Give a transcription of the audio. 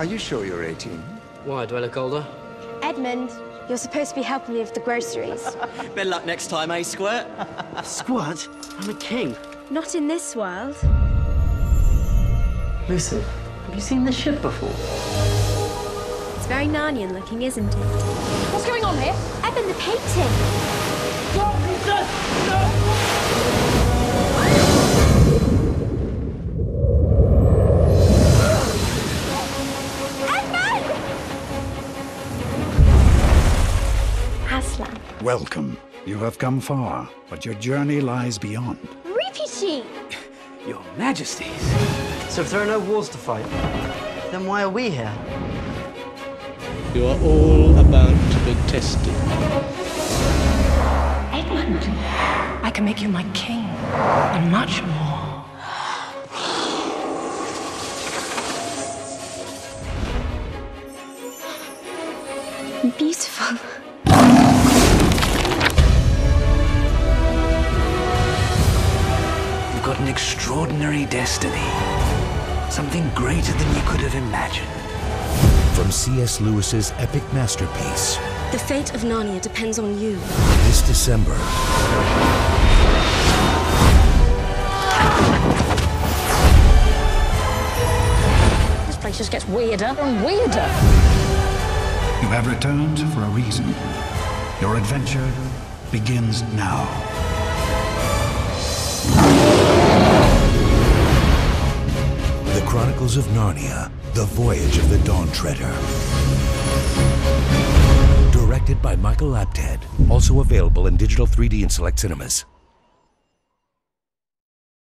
Are you sure you're 18? Why, do I look older? Edmund, you're supposed to be helping me with the groceries. Better luck next time, eh, Squirt? Squirt? I'm a king. Not in this world. Lucy, have you seen this ship before? It's very Narnian looking, isn't it? What's going on here? Edmund, the painting! Aslan. Welcome. You have come far, but your journey lies beyond. Rupee! Your Majesties. So if there are no wars to fight, then why are we here? You are all about to be tested. Edmund, I can make you my king, and much more. Beautiful. You've got an extraordinary destiny. Something greater than you could have imagined. From C.S. Lewis's epic masterpiece. The fate of Narnia depends on you. This December. This place just gets weirder and weirder. You have returned for a reason. Your adventure begins now. The Chronicles of Narnia, The Voyage of the Dawn Treader. Directed by Michael Apted. Also available in digital 3D and select cinemas.